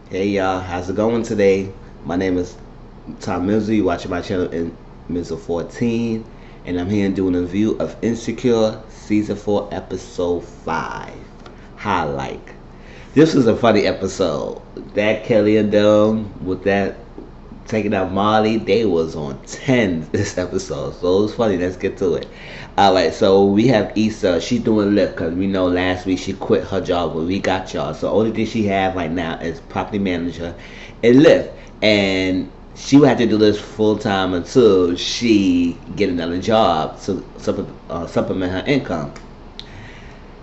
Hey y'all, how's it going today? My name is Tom Mizzle. You watching my channel in Mizzle 14, and I'm here doing a review of Insecure Season 4, Episode 5. Highlight. This was a funny episode. That Kelly and them with that taking out Molly, they was on 10 this episode. So it was funny. Let's get to it. Alright, so we have Issa. She doing Lyft because we know last week she quit her job, but we got y'all. So only thing she have right now is property manager and Lyft. And she would have to do this full time until she get another job to supplement her income.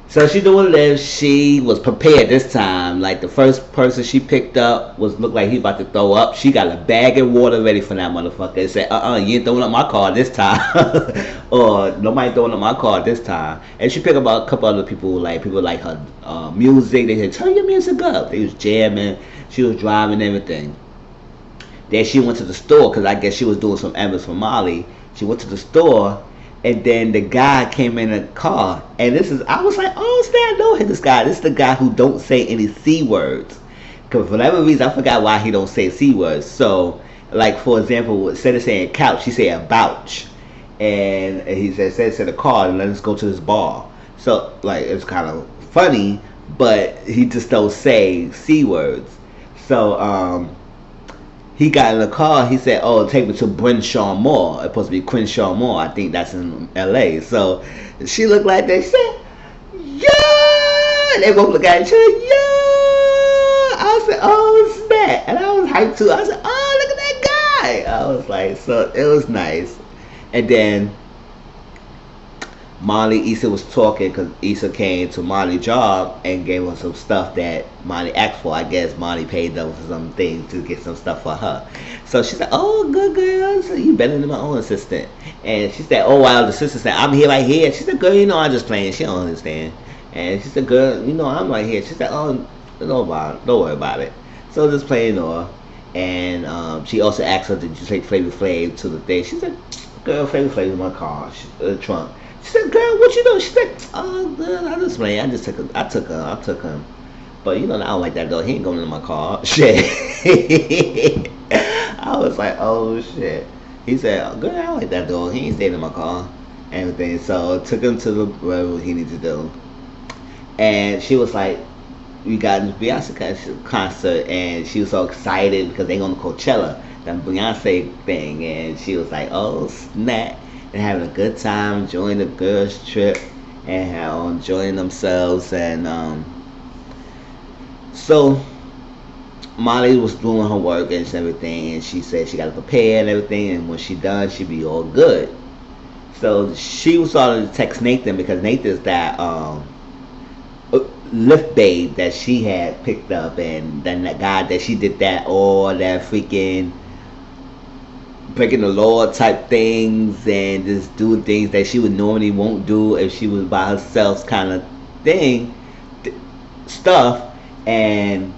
So she doing live. She was prepared this time. Like the first person she picked up was looked like he about to throw up. She got a bag of water ready for that motherfucker. And said, you ain't throwing up my car this time, or nobody throwing up my car this time. And she picked up a couple other people like her music. They said, turn your music up. They was jamming. She was driving everything. Then she went to the store because I guess she was doing some errands for Molly. She went to the store, and then the guy came in a car, and I was like, oh snap, no, hit this guy. This is the guy who don't say any c words. Cause for whatever reason, I forgot why he don't say c words. So, like for example, instead of saying couch, he say a bouch, and he said a car, and let's go to this bar. So like it's kind of funny, but he just don't say c words. So he got in the car. He said, "Oh, take me to Brenshaw Mall. It's supposed to be Crenshaw Mall. I think that's in L.A." So she looked like that. She said, "Yeah." They both look at each other. Yeah. I said, "Oh, snap!" And I was hyped too. I said, "Oh, look at that guy." I was like, so it was nice. And then Molly Issa was talking because Issa came to Molly's job and gave her some stuff that Molly asked for. I guess Molly paid them for some things to get some stuff for her. So she said, "Oh, good girl. So you better than my own assistant." And she said, "Oh, wow." The sister said, "I'm here right here." She said, "Girl, I'm just playing." She don't understand. And she said, "Girl, I'm right here." She said, "Oh, don't worry about it." So just playing her. And she also asked her, "Did you take Flavor Flav to the thing?" She said, "Girl, Flavor Flav in my car, trunk." She said, "Girl, what you doing?" She said, "Oh, girl, I just playing. I just took him. I took him. But I don't like that though. He ain't going in my car." Shit. I was like, "Oh shit." He said, "Oh, girl, I don't like that though. He ain't staying in my car." And everything. So took him to the whatever he needed to do. And she was like, "We got this Beyonce concert," and she was so excited because they going to Coachella, that Beyonce thing, and she was like, "Oh snap!" And having a good time, enjoying the girls' trip, and enjoying themselves. And so Molly was doing her work and everything, and she said she got to prepare and everything, and when she done, she'd be all good. So she was starting to text Nathan because Nathan's that lift babe that she had picked up, and then that guy that she did that all that freaking breaking the law type things and just doing things that she would normally won't do if she was by herself kind of thing stuff. And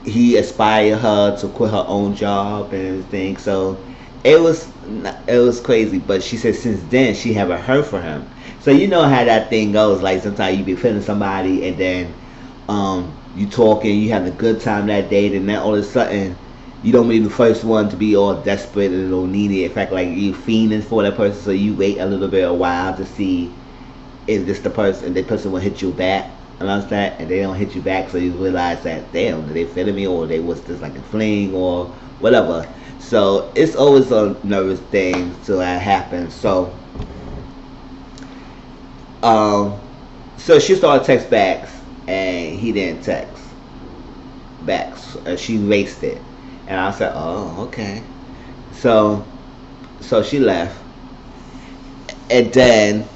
he inspired her to quit her own job and everything. So it was crazy. But she said since then she haven't heard from him. So you know how that thing goes. Like sometimes you be feeling somebody, and then you talking, you having a good time that day, and then all of a sudden you don't be the first one to be all desperate and all needy. In fact, like you fiending for that person, so you wait a little bit a while to see if this the person, and the person will hit you back. And that, and they don't hit you back, so you realize that damn, did they feeling me, or they was just like a fling or whatever. So it's always a nervous thing to happen. So so she started text backs, and he didn't text back. She erased it, and I said, "Oh, okay." So she left, and then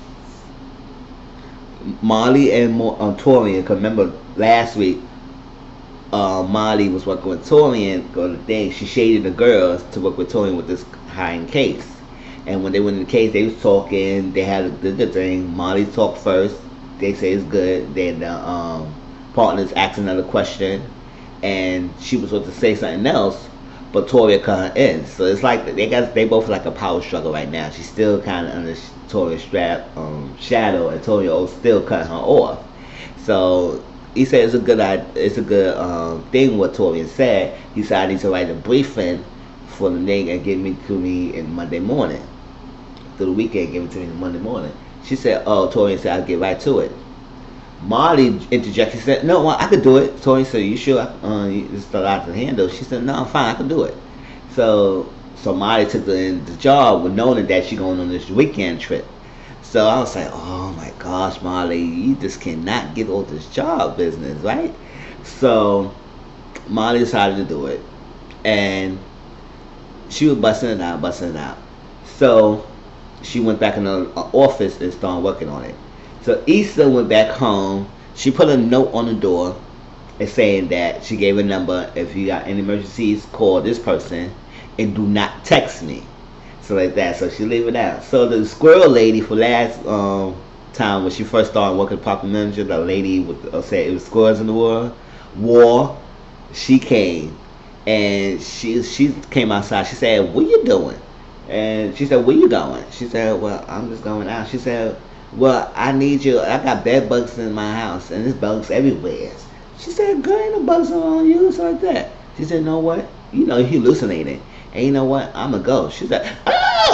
Molly and Torian. Cause remember last week, Molly was working with Torian. Go to the thing. She shaded the girls to work with Torian with this high-end case. And when they went in the case, they was talking. They had a good thing. Molly talked first. They say it's good. Then the partners asked another question, and she was supposed to say something else, but Toria cut her in. So it's like they both like a power struggle right now. She's still kind of under Toria's shadow, and Toria still cutting her off. So he said it's a good thing what Torian said. He said I need to write a briefing for the thing and give me to me in Monday morning. Through the weekend, give it to me Monday morning. She said, oh, Torian said I'll get right to it. Marley interjected. She said, no, well, I could do it. Torian said, you sure? It's a lot to handle. She said, no, I'm fine, I can do it. So Marley took the job with knowing that she going on this weekend trip. So I was like, oh my gosh, Marley, you just cannot get off this job business, right? So Marley decided to do it. And she was busting it out. So she went back in the office and started working on it. So Issa went back home. She put a note on the door and saying that she gave a number. If you got any emergencies, call this person and do not text me. So like that. So she leave it out. So the squirrel lady for last time when she first started working park manager, the lady with said it was squirrels in the war, she came and she came outside. She said, what you doing? And she said, where you going? She said, well, I'm just going out. She said, well, I need you. I got bed bugs in my house and there's bugs everywhere. She said, girl, ain't no bugs on you. So like that. She said, you know what? You know, he hallucinating. And you know what? I'm a ghost. She said, oh,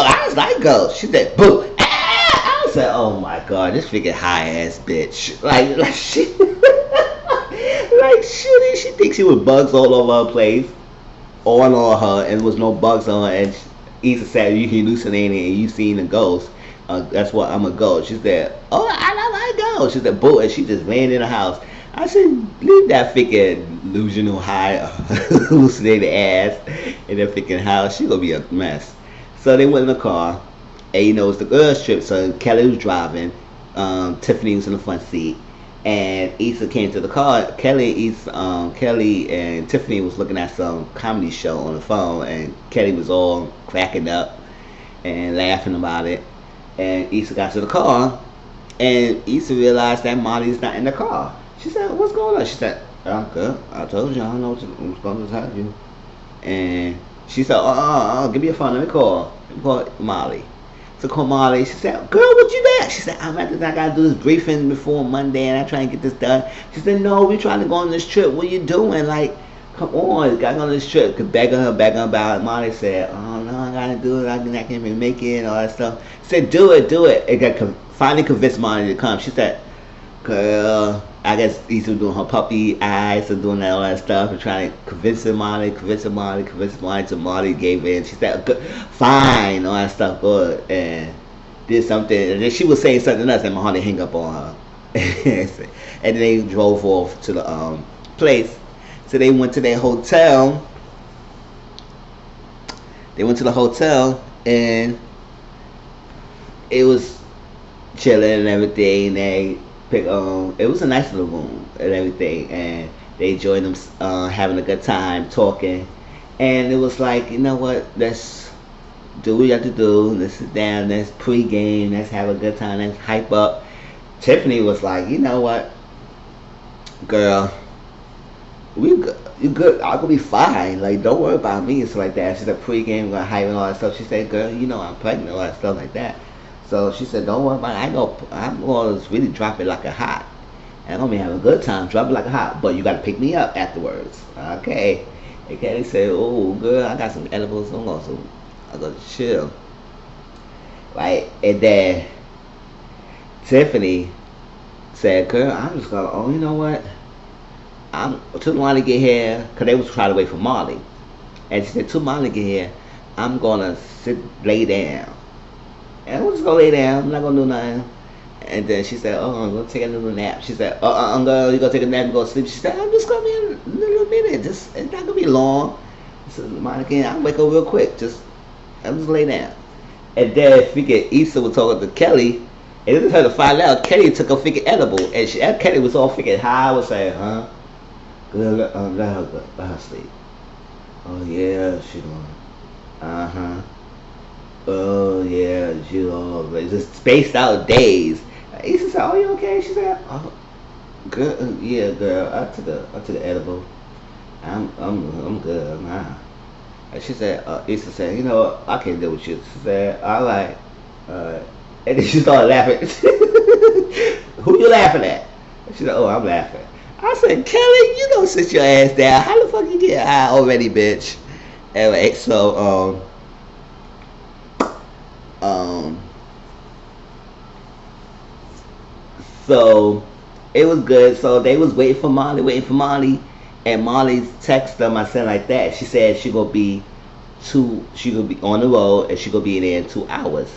I was like ghost. She said, boo. I said, oh my God, this freaking high ass bitch. Like she, like she thinks she was bugs all over her place, on her, and there was no bugs on her. And Issa said, you hallucinating and you seen a ghost. That's what I'm a ghost. She said, oh, I don't like ghosts. She said, boo, and she just ran in the house. I said, leave that freaking delusional high, hallucinated ass in that freaking house. She gonna be a mess. So they went in the car, and you know it's the girls' trip. So Kelly was driving, Tiffany was in the front seat, and Issa came to the car. Kelly and Tiffany was looking at some comedy show on the phone, and Kelly was all cracking up and laughing about it. And Issa got to the car, and Issa realized that Molly's not in the car. She said, what's going on? She said, oh, good. I told you, I don't know what's going to tell you. And she said, give me your phone. Let me call Molly. So call Molly. She said, girl, what you doing? She said, I got to do this briefing before Monday, and I try to get this done. She said, no, we trying to go on this trip. What you doing? Like, come on, got on this trip. Begging her about it. Molly said, oh, no, I got to do it. I can't even make it and all that stuff. She said, do it. It finally convinced Molly to come. She said, girl, I guess Issa was doing her puppy eyes and doing all that stuff and trying to convince Molly till Molly gave in. She said, fine, all that stuff, good, and did something. And then she was saying something else and Molly hung up on her. And then they drove off to the place. So they went to their hotel. They went to the hotel and it was chilling and everything. They it was a nice little room and everything, and they joined them having a good time talking, and it was like, you know what, let's do what you have to do, let's sit down, let's pre-game, let's have a good time, let's hype up. Tiffany was like, you know what, girl, you good, I'm gonna be fine, like don't worry about me. It's like that. She said pre-game, gonna hype and all that stuff. She said, girl, you know I'm pregnant, all that stuff like that. So she said, don't worry about it. I'm going to really drop it like a hot. And I'm going to be having a good time. Drop it like a hot. But you got to pick me up afterwards. Okay. And Kelly said, oh, girl, I got some edibles. I'm going to chill. Right? And then Tiffany said, girl, I'm just going to, oh, you know what? I'm too long to get here. Because they was trying to wait for Molly. And she said, too long to get here. I'm going to lay down. And I'm just gonna lay down. I'm not gonna do nothing. And then she said, "Oh, I'm gonna take a little nap." She said, girl, you gonna take a nap and go to sleep?" She said, "I'm just gonna be a little minute. It's not gonna be long." So Monica, I'll wake up real quick. I'm just lay down. And then freaking Issa was talking to Kelly, and it was her to find out Kelly took a freaking edible, and Kelly was all freaking high. I was saying, "Huh? Good, let her sleep." Oh yeah, she doing. Oh yeah, you know, just spaced out days. Issa said, "Oh, you okay?" She said, "Oh, good, yeah, girl. I took the edible. I'm good now." And she said, Issa said, "You know, I can't deal with you." She said, "All right." And then she started laughing. Who you laughing at? She said, "Oh, I'm laughing." I said, Kelly, you don't sit your ass down. How the fuck you get high already, bitch? Anyway, so um, so it was good. So they was waiting for Molly, and Molly's text them. I said like that. She said she gonna be on the road, and she gonna be there in 2 hours.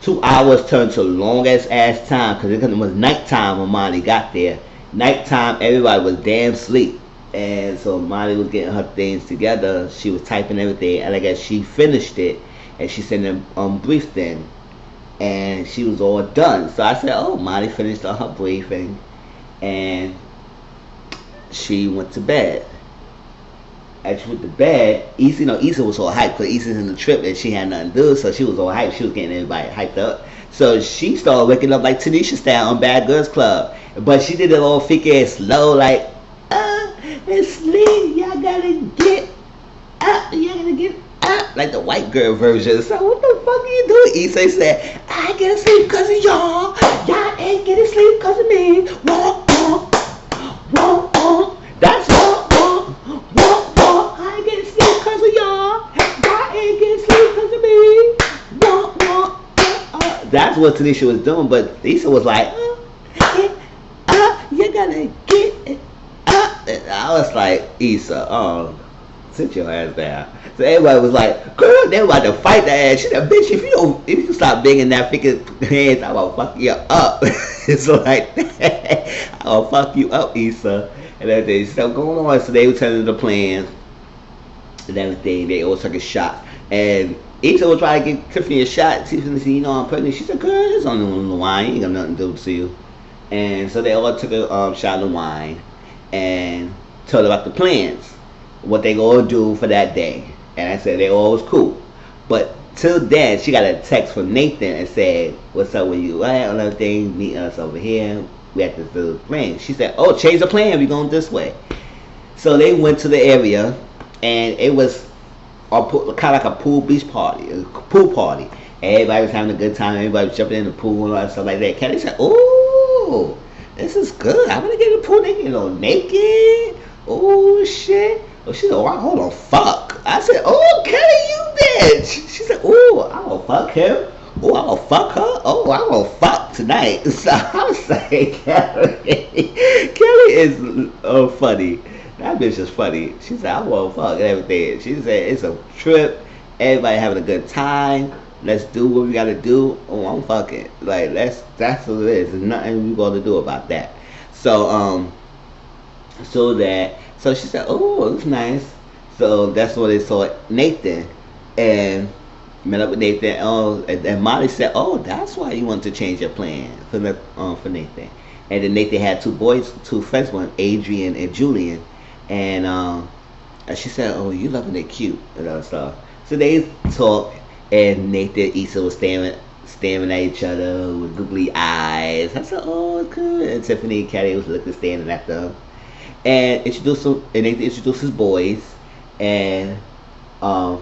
2 hours turned to long ass time because it was nighttime when Molly got there. Nighttime, everybody was damn sleep, and so Molly was getting her things together. She was typing everything, and I guess she finished it, and she sent them briefs in, and she was all done. So I said, "Oh, Molly finished her briefing, and she went to bed." As she went to bed, Issa was all hyped because Issa's in the trip and she had nothing to do, so she was all hyped. She was getting everybody hyped up. So she started waking up like Tanisha style on Bad Girls Club. But she did it all fake ass slow, like, it's sleep, y'all gotta get up, like the white girl version. So what the fuck are you doing? Issa said, I get sleep because of y'all. Y'all ain't getting sleep because of me. Walk, walk, walk, walk. That's walk, walk, walk, walk. I ain't getting sleep because of y'all. Y'all ain't getting sleep because of me. Walk, walk. That's what Tanisha was doing, but Issa was like, you gotta get it up. And I was like, Issa, sit your ass down. So everybody was like, girl, they about to fight that ass. She said, bitch, if you stop banging that freaking hands, I'm gonna fuck you up. It's like that. I'll fuck you up, Issa. And everything. So going on, so they were telling the plans and everything. They all took a shot. And Issa was trying to get Tiffany a shot. Tiffany said, I'm pregnant. She said, girl, it's only one the wine. You ain't got nothing to do to you. And so they all took a shot of wine and told about the plans, what they gonna do for that day. And I said they all was cool. But till then, she got a text from Nathan and said, what's up with you at and everything, meet us over here. We have to do the plan. She said, oh, change the plan, we going this way. So they went to the area, and it was kind of like a pool beach party, a pool party. Everybody was having a good time, everybody was jumping in the pool and all that stuff like that. Kelly said, oh, this is good. I'm gonna get in the pool naked. Oh shit. Oh, she said, oh, hold on, fuck. I said, oh, Kelly, you bitch. She said, oh, I'm gonna fuck him. Oh, I'm gonna fuck her. Oh, I'm gonna fuck tonight. So I was like, Kelly is funny. That bitch is funny. She said, I wanna fuck and everything. She said, it's a trip. Everybody having a good time. Let's do what we gotta do. Oh, I'm fucking. Like, that's what it is. There's nothing we gonna do about that. So, so she said, oh, it's nice. So that's when they saw Nathan and met up with Nathan. And Molly said, oh, that's why you want to change your plan for Nathan. And then Nathan had two friends, one Adrian and Julian. And she said, oh, you loving it cute and other stuff. So they talked, and Nathan and Issa was staring at each other with googly eyes. I said, oh, it's good. And Tiffany and Kelly was standing at them. And Nathan introduced his boys, and freaking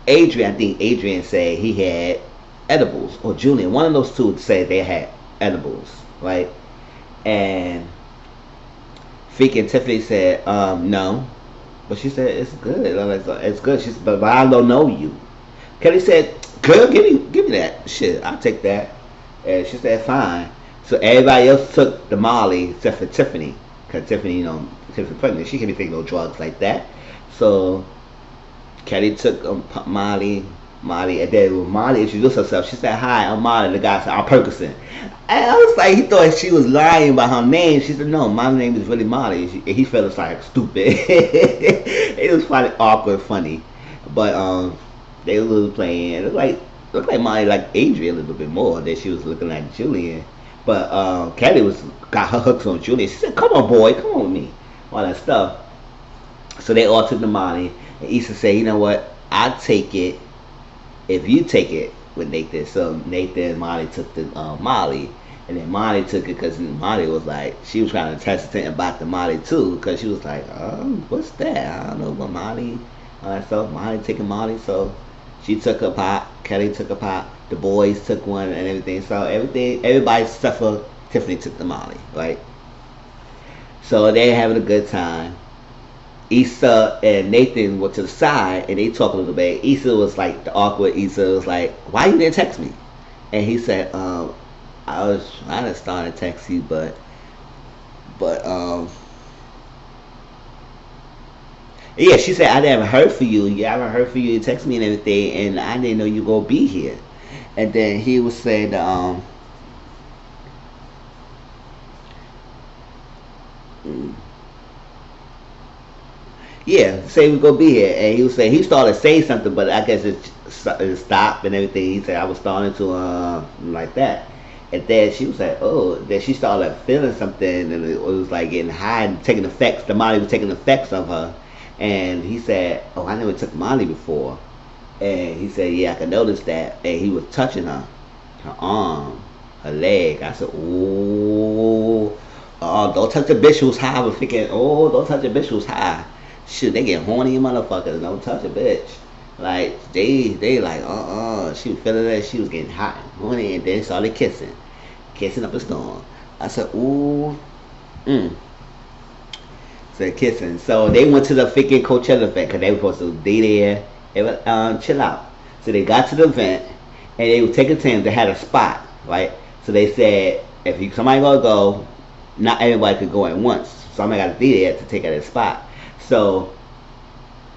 Adrian, I think Adrian said he had edibles, or Julian, one of those two said they had edibles, right? And freaking Tiffany said, no, but she said it's good. It's good. She said, but I don't know you. Kelly said, girl, give me that shit. I'll take that. And she said, fine. So everybody else took the Molly except for Tiffany, because Tiffany, Tiffany's pregnant. She can't be taking no drugs like that. So Kelly took Molly, and then when Molly introduced herself, she said, hi, I'm Molly. The guy said, I'm Perkerson. And I was like, he thought she was lying about her name. She said, no, my name is really Molly. And he felt like stupid. It was funny, awkward, funny. But they were little playing. It looked like Molly like Adrian a little bit more than she was looking like Julian. But Kelly got her hooks on Julian. She said, come on, boy, come on with me. All that stuff. So they all took the Molly. And Issa said, you know what? I'll take it if you take it with Nathan. So Nathan and Molly took the Molly. And then Molly took it because Molly was like, she was trying to test it about the Molly too. Because she was like, what's that? I don't know about Molly. All that stuff. Molly taking Molly. So she took a pot. Kelly took a pot. The boys took one and everything. So everybody except for Tiffany took the Molly, right? So they having a good time. Issa and Nathan went to the side and they talked a little bit. Issa was like the awkward. Issa was like, "Why you didn't text me?" And he said, "I was trying to start to text you, but yeah." She said, "I never heard from you. Yeah, I haven't heard from you. You text me and everything, and I didn't know you gonna be here." And then he was saying, mm, yeah, say we gonna be here, and he was saying he started saying something, but I guess it stopped and everything. He said I was starting to like that, and then she was like, oh, then she started like feeling something, and it was like getting high and taking effects. The Molly was taking effects of her, and he said, oh, I never took Molly before, and he said, yeah, I could notice that, and he was touching her arm, her leg. I said, oh, don't touch the bitch who's high. I was thinking, oh, don't touch the bitch who's high. Shit, they get horny motherfuckers. Don't touch a bitch. Like they like She was feeling that she was getting hot and horny, and then started kissing up a storm. I said, ooh, said kissing. So they went to the freaking Coachella event because they were supposed to be there. They were chill out. So they got to the event and they were taking time. They had a spot, right? So they said if somebody gonna go, not everybody could go at once. Somebody got to be there to take at a spot. So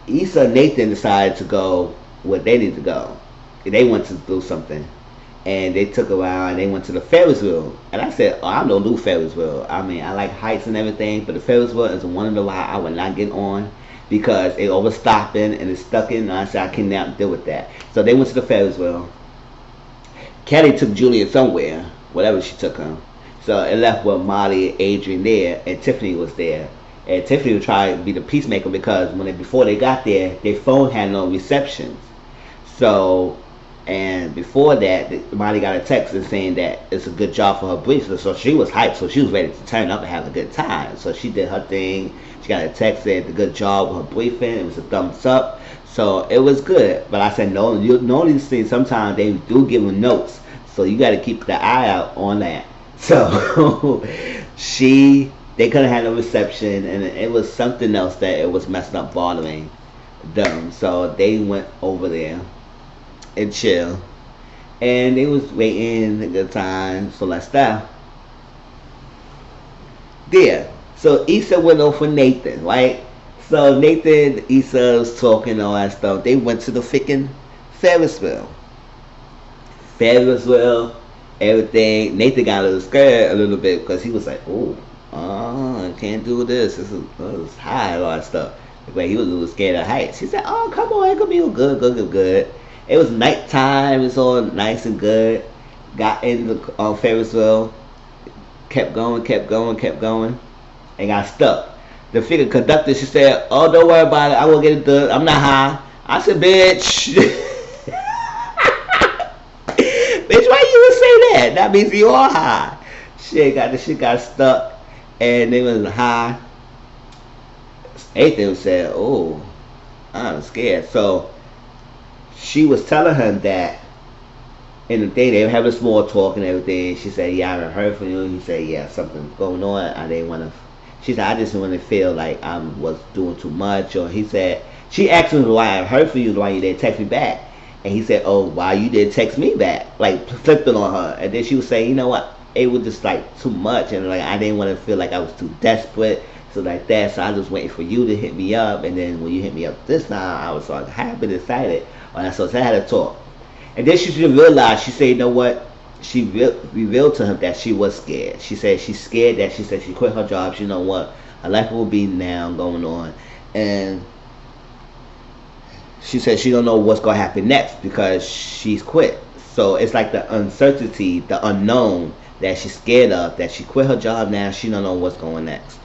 Issa and Nathan decided to go where they need to go. They went to do something, and they took around and they went to the Ferris wheel. And I said, oh, I don't do Ferris wheel. I mean, I like heights and everything, but the Ferris wheel is one of the rides I would not get on because it overstopping and it's stuck in. And I said I cannot deal with that. So they went to the Ferris wheel. Kelly took Julian somewhere, whatever she took him. So it left with Molly and Adrian there, and Tiffany was there. And Tiffany was trying to be the peacemaker because before they got there, their phone had no reception. So, and before that, Molly got a text saying that it's a good job for her brief. So she was hyped. So she was ready to turn up and have a good time. So she did her thing. She got a text saying the good job with her briefing. It was a thumbs up. So it was good. But I said, no, you know these things, sometimes they do give them notes. So you got to keep the eye out on that. So they couldn't have no reception, and it was something else that it was messing up, bothering them. So they went over there and chill, and they was waiting a good time. So like stuff there. So Issa went over for Nathan, right? So Nathan, Issa was talking all that stuff. They went to the freaking Ferris wheel. Everything. Nathan got a little scared a little bit because he was like, oh, I can't do this. This is high, a lot of stuff. But he was a little scared of heights. He said, oh, come on, it could be good. It was nighttime. It was all nice and good. Got in the Ferris wheel. Kept going. And got stuck. The figure conductor, she said, oh, don't worry about it. I will get it done. I'm not high. I said, bitch. Bitch, why you would say that? That means you are high. Shit got stuck, and they was high. Nathan said, "Oh, I'm scared." So she was telling him that in the day they were having a small talk and everything. She said, "Yeah, I haven't heard from you." He said, "Yeah, something's going on. I didn't want to." She said, "I just didn't want to feel like I was doing too much." Or he said, she asked him why I heard from you, why you didn't text me back. And he said, oh, why you didn't text me back? Like, flipped it on her. And then she was saying, you know what? It was just, like, too much. And, like, I didn't want to feel like I was too desperate. So, like that. So, I was just waiting for you to hit me up. And then when you hit me up this time, I was, like, happy and excited. And so, I had a talk. And then she realized, she said, you know what? She revealed to him that she was scared. She said she's scared that she said she quit her job. She know what? Her life will be now going on. And she said she don't know what's going to happen next because she's quit. So it's like the uncertainty, the unknown that she's scared of, that she quit her job now. She don't know what's going next.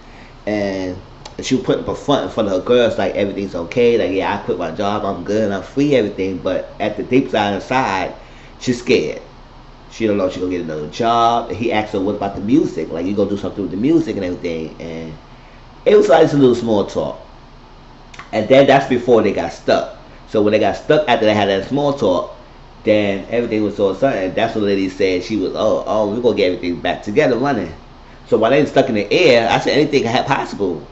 And she was putting up a front in front of her girls like everything's okay. Like, yeah, I quit my job. I'm good. I'm free, everything. But at the deep side inside, she's scared. She don't know if she's going to get another job. And he asked her, what about the music? Like, you going to do something with the music and everything. And it was like just a little small talk. And then that's before they got stuck. So when they got stuck after they had that small talk, Then everything was all sudden. That's what the lady said. She was, we're gonna get everything back together running. So while they was stuck in the air, I said anything possible.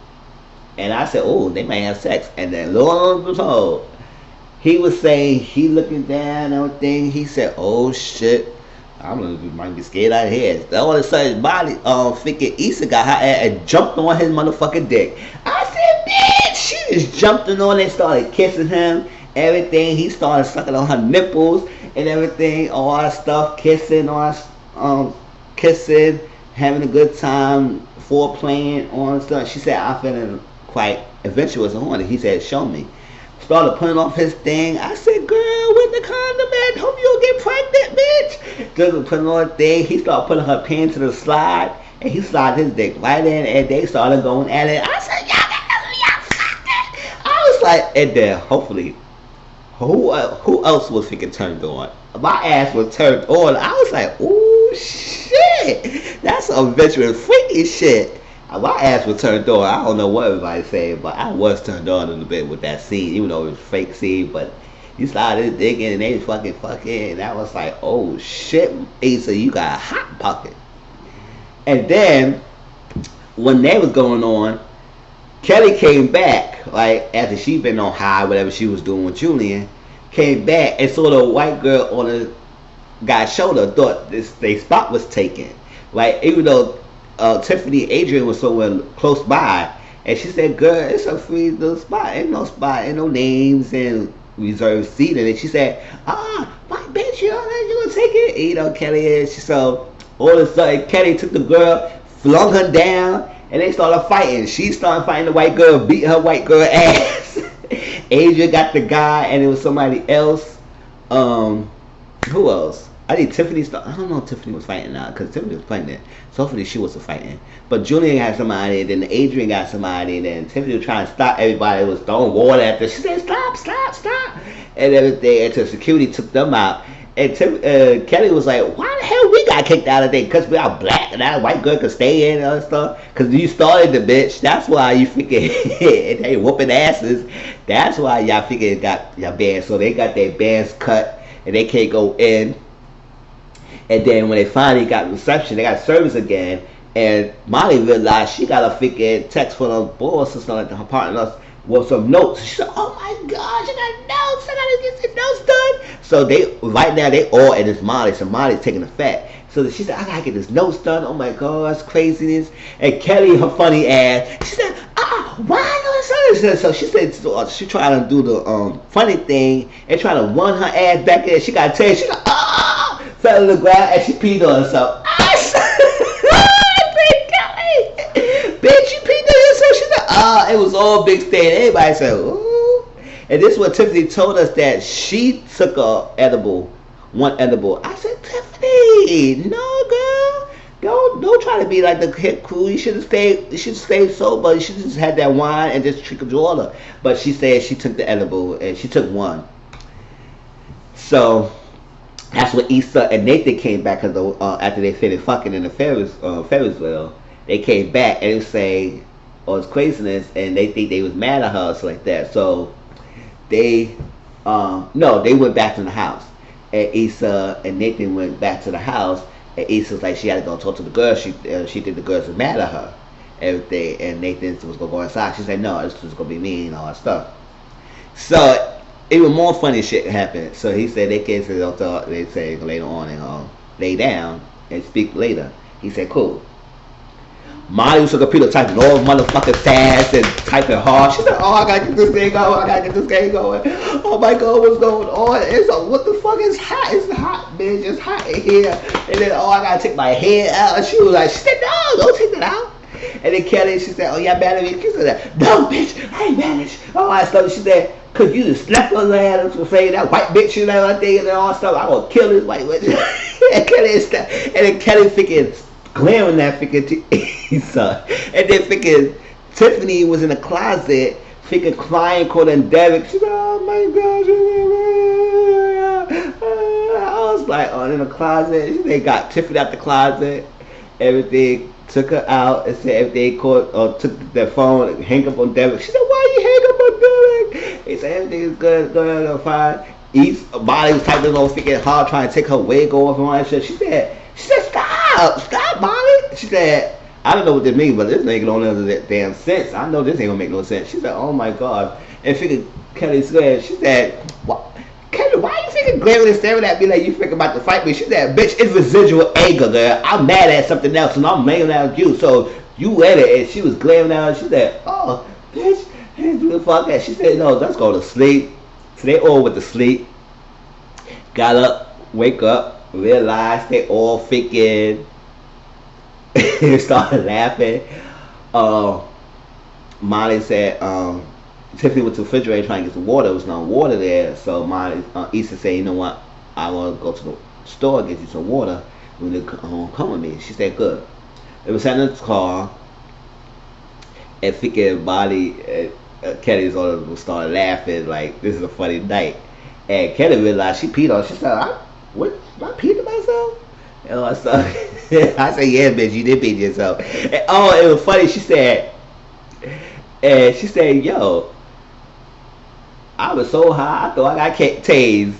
And I said, oh, they might have sex. And then lo and behold, he was saying, he looking down and everything. He said, oh shit, I'm gonna might be scared out of here. All of a sudden, body, freaking Issa got her ass and jumped on his motherfucking dick. I said, bitch, she just jumped on and started kissing him. Everything. He started sucking on her nipples and everything. All that stuff, kissing, kissing, having a good time, foreplaying, all that stuff. She said, I'm feeling quite adventurous and horny. He said, show me. Started putting off his thing. I said, girl, with the condom at, hope you don't get pregnant, bitch. Just putting on a thing. He started putting her pants to the slide, and he slid his dick right in, and they started going at it. I said, y'all fucking. I was like, and then hopefully, who else was freaking turned on? My ass was turned on. I was like, ooh, shit. That's some veteran freaky shit. My ass was turned on. I don't know what everybody's saying, but I was turned on a little bit with that scene, even though it was a fake scene. But you started digging and they fucking, and I was like, oh shit, Issa, you got a hot pocket. And then when that was going on, Kelly came back, like after she been on high, whatever she was doing with Julian, came back and saw the white girl on the guy's shoulder, thought their spot was taken. Like even though Tiffany Adrian was somewhere close by, and she said, girl, it's a free little spot, ain't no names and reserved seating. And she said, my bitch, you gonna take it? You know, Kelly is. So all of a sudden Kelly took the girl, flung her down, and they started fighting. She started fighting the white girl, beat her white girl ass. Adrian got the guy, and it was somebody else. Who else? I think Tiffany I don't know if Tiffany was fighting now, because Tiffany was pregnant. So hopefully she wasn't fighting. But Julian had somebody, and then Adrian got somebody, and then Tiffany was trying to stop everybody. It was throwing water at her. She said, stop. And everything. Until security took them out. And Kelly was like, why the hell we got kicked out of there? Because we are black and that white girl could stay in and other stuff. Because you started the bitch. That's why you freaking they whooping asses. That's why y'all freaking got your bands. So they got their bands cut and they can't go in. And then when they finally got reception, they got service again. And Molly realized she got a freaking text from her boss or something like her partner with some notes. She said, oh my gosh, I got notes. I gotta get the notes done. So right now they all, and it's Molly. So Molly's taking the fat. So she said, I gotta get this notes done. Oh my gosh, craziness. And Kelly, her funny ass, she said, why no? So she said, she tried to do the funny thing and try to run her ass back in. She got tail. She like, fell to the ground and she peed on herself. I said, Kelly, bitch, you peed on yourself. She said, it was all big stain. Everybody said, ooh. And this is what Tiffany told us, that she took one edible. I said, Tiffany, no girl. Don't try to be like the hip crew. You should have stayed sober. You should have just had that wine and just drink a water. But she said she took the edible and she took one. So that's what Issa and Nathan came back after they finished fucking in the Ferris wheel. They came back and they say, it's craziness, and they think they was mad at her or something like that. So they went back to the house, and Issa and Nathan went back to the house. And Issa's like, she had to go talk to the girls. She think the girls were mad at her, everything. And Nathan was gonna go inside. She said, no, this was gonna be me and all that stuff. So even more funny shit happened. So he said they can't say, they say later on and lay down and speak later. He said, cool. Molly was a computer typing all motherfucking fast and typing hard. She said, I gotta get this thing going. Oh my god, what's going on? It's what the fuck is hot? It's hot, bitch. It's hot in here. And then, I gotta take my hair out. And she said, no, don't take that out. And then Kelly, she said, y'all mad at me? She said, no, bitch, I ain't mad at you. All that stuff. She said, cause you just slept on the ass and say that white bitch, you know, that thing and all that stuff. I'm gonna kill this white bitch. And then Kelly thinking, glaring that freaking Issa. And then freaking Tiffany was in the closet, freaking crying, calling Derek. She's like, oh my gosh. I was like, in the closet. They got Tiffany out the closet. Everything, took her out and said everything, took their phone, hang up on Derek. She said, why you hang up on Derek? He said, everything is good, going on fine. Molly was typing on freaking hard trying to take her wig off and all that shit. She said, stop, Molly. She said, I don't know what this means, but this ain't gonna make no damn sense. I know this ain't gonna make no sense. She said, oh my god. And freaking Kelly said, she said, what? Kelly, why you freaking glaring and staring at me like you freaking about to fight me? She said, bitch, it's residual anger, girl. I'm mad at something else and I'm laying at you, so you let it. And she was glaring at her. She said, oh, bitch, the fuck that. She said, no, let's go to sleep. So they all went to sleep. Got up, wake up, realized they all freaking started laughing. Molly said, Tiffany went to the refrigerator trying to get some water. There was no water there. So Molly, Issa said, you know what? I want to go to the store and get you some water. When you come with me. She said, good. They were sitting in the car. And freaking Molly, Kelly's all started laughing like this is a funny night. And Kelly realized she peed on. She said, I peed on myself? I said, yeah, bitch, you did pee yourself. And, it was funny. She said, yo, I was so high, I thought I got tased.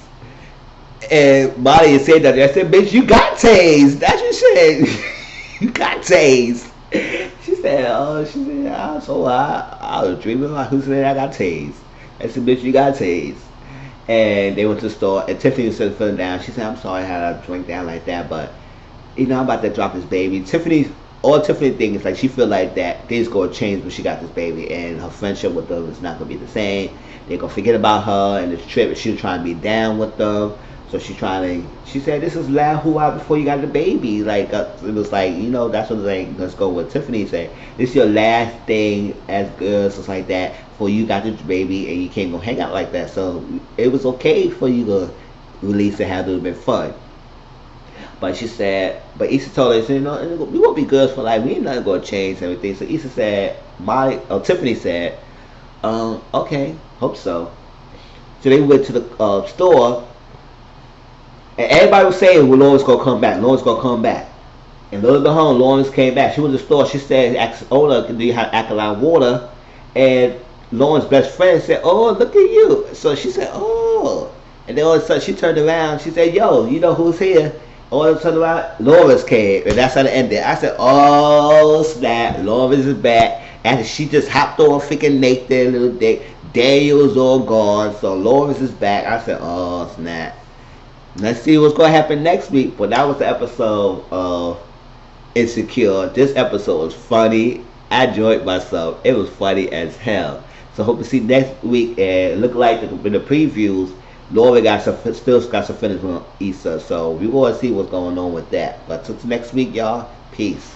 And Molly said that. I said, bitch, you got tased. That's what she said. You got tased. She said, I was so high, I was dreaming like who said I got tased. I said, bitch, you got tased. And they went to the store, and Tiffany was sitting feeling down. She said, I'm sorry I had a drink down like that, but, I'm about to drop this baby. All Tiffany thinks is like she feel like that things gonna change when she got this baby, and her friendship with them is not gonna be the same. They're gonna forget about her and this trip, and she's trying to be down with them. So she said, this is last who out before you got the baby. Like, it was like, that's what let's go with Tiffany said. This is your last thing as girls, just like that, before you got this baby and you can't go hang out like that. So it was okay for you to release and have a little bit of fun. But she said, but Issa told her, she said, we won't be girls for life. We ain't nothing going to change everything. So Issa said, Tiffany said, okay, hope so. So they went to the store. And everybody was saying, well, Lawrence gonna come back. Lawrence gonna come back. And little bit home, Lawrence came back. She went to the store. She said, asked Ola, do you have alkaline water? And Lawrence's best friend said, oh, look at you. So she said, oh. And then all of a sudden, she turned around. She said, yo, you know who's here? All of a sudden, Lawrence came. And that's how it ended. I said, oh, snap. Lawrence is back. And she just hopped on freaking Nathan, little dick. Daniel's all gone. So Lawrence is back. I said, oh, snap. Let's see what's going to happen next week. But that was the episode of Insecure. This episode was funny. I enjoyed myself. It was funny as hell. So hope to see next week. And look like in the previews, Laura still got some finish on Issa. So we're going to see what's going on with that. But till next week, y'all. Peace.